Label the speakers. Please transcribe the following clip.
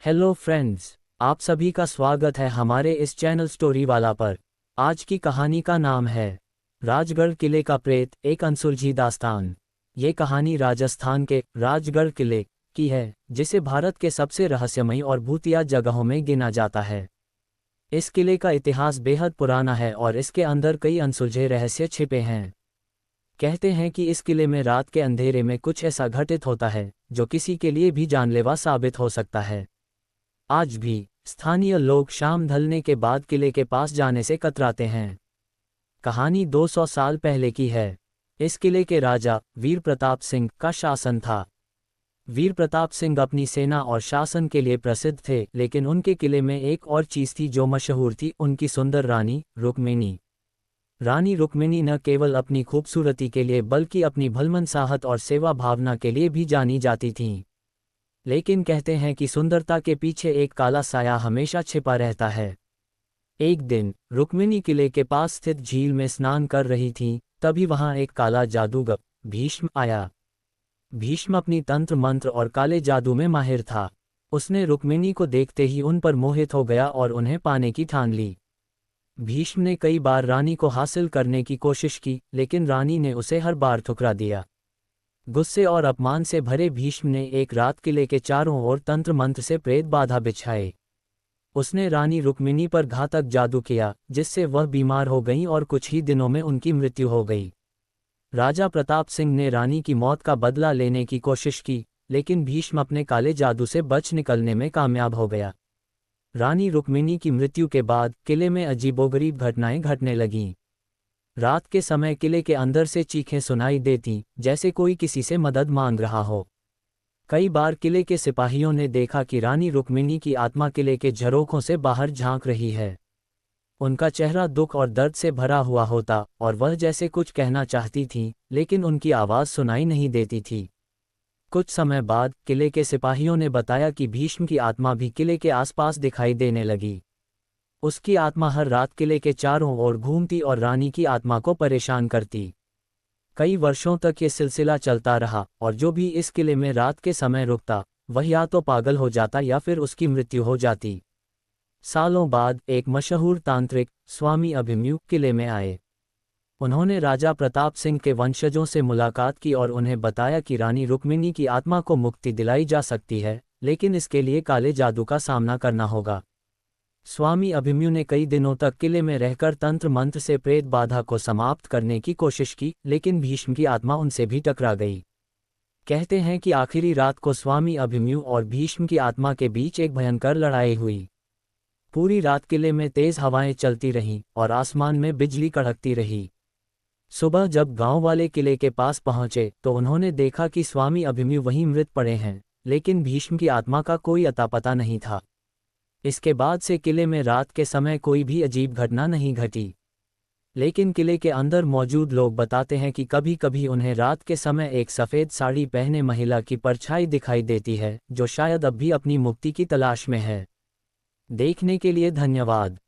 Speaker 1: Hello friends, आप सभी का स्वागत है हमारे इस चैनल स्टोरी वाला पर। आज की कहानी का नाम है राजगढ़ किले का प्रेत, एक अनसुलझी दास्तान। ये कहानी राजस्थान के राजगढ़ किले की है, जिसे भारत के सबसे रहस्यमयी और भूतिया जगहों में गिना जाता है। इस किले का इतिहास बेहद पुराना है और इसके अंदर कई अनसुलझे रहस्य छिपे हैं। कहते हैं कि इस किले में रात के अंधेरे में कुछ ऐसा घटित होता है जो किसी के लिए भी जानलेवा साबित हो सकता है। आज भी स्थानीय लोग शाम ढलने के बाद किले के पास जाने से कतराते हैं। कहानी 200 साल पहले की है। इस किले के राजा वीर प्रताप सिंह का शासन था। वीर प्रताप सिंह अपनी सेना और शासन के लिए प्रसिद्ध थे, लेकिन उनके किले में एक और चीज थी जो मशहूर थी, उनकी सुंदर रानी रुक्मिणी। रानी रुक्मिणी न केवल अपनी खूबसूरती के लिए बल्कि अपनी भलमनसाहत और सेवा भावना के लिए भी जानी जाती थीं। लेकिन कहते हैं कि सुंदरता के पीछे एक काला साया हमेशा छिपा रहता है। एक दिन रुक्मिणी किले के पास स्थित झील में स्नान कर रही थीं, तभी वहां एक काला जादूगर भीष्म आया। भीष्म अपनी तंत्र मंत्र और काले जादू में माहिर था। उसने रुक्मिणी को देखते ही उन पर मोहित हो गया और उन्हें पाने की ठान ली। भीष्म ने कई बार रानी को हासिल करने की कोशिश की, लेकिन रानी ने उसे हर बार ठुकरा दिया। गुस्से और अपमान से भरे भीष्म ने एक रात किले के चारों ओर तंत्र मंत्र से प्रेत बाधा बिछाए। उसने रानी रुक्मिणी पर घातक जादू किया, जिससे वह बीमार हो गईं और कुछ ही दिनों में उनकी मृत्यु हो गई। राजा प्रताप सिंह ने रानी की मौत का बदला लेने की कोशिश की, लेकिन भीष्म अपने काले जादू से बच निकलने में कामयाब हो गया। रानी रुक्मिणी की मृत्यु के बाद किले में अजीबोगरीब घटनाएं घटने लगीं। रात के समय किले के अंदर से चीखें सुनाई देतीं, जैसे कोई किसी से मदद मांग रहा हो। कई बार किले के सिपाहियों ने देखा कि रानी रुक्मिणी की आत्मा किले के झरोखों से बाहर झांक रही है। उनका चेहरा दुख और दर्द से भरा हुआ होता और वह जैसे कुछ कहना चाहती थीं, लेकिन उनकी आवाज़ सुनाई नहीं देती थी। कुछ समय बाद किले के सिपाहियों ने बताया कि भीष्म की आत्मा भी किले के आसपास दिखाई देने लगी। उसकी आत्मा हर रात किले के चारों ओर घूमती और रानी की आत्मा को परेशान करती। कई वर्षों तक ये सिलसिला चलता रहा और जो भी इस किले में रात के समय रुकता, वह या तो पागल हो जाता या फिर उसकी मृत्यु हो जाती। सालों बाद एक मशहूर तांत्रिक स्वामी अभिमन्यु किले में आए। उन्होंने राजा प्रताप सिंह के वंशजों से मुलाकात की और उन्हें बताया कि रानी रुक्मिणी की आत्मा को मुक्ति दिलाई जा सकती है, लेकिन इसके लिए काले जादू का सामना करना होगा। स्वामी अभिमन्यु ने कई दिनों तक किले में रहकर तंत्र मंत्र से प्रेत बाधा को समाप्त करने की कोशिश की, लेकिन भीष्म की आत्मा उनसे भी टकरा गई। कहते हैं कि आखिरी रात को स्वामी अभिमन्यु और भीष्म की आत्मा के बीच एक भयंकर लड़ाई हुई। पूरी रात किले में तेज हवाएं चलती रहीं और आसमान में बिजली कड़कती रही। सुबह जब गांव वाले किले के पास पहुंचे तो उन्होंने देखा कि स्वामी अभिमन्यु वहीं मृत पड़े हैं, लेकिन भीष्म की आत्मा का कोई अता पता नहीं था। इसके बाद से किले में रात के समय कोई भी अजीब घटना नहीं घटी। लेकिन किले के अंदर मौजूद लोग बताते हैं कि कभी कभी उन्हें रात के समय एक सफ़ेद साड़ी पहने महिला की परछाई दिखाई देती है, जो शायद अब भी अपनी मुक्ति की तलाश में है। देखने के लिए धन्यवाद।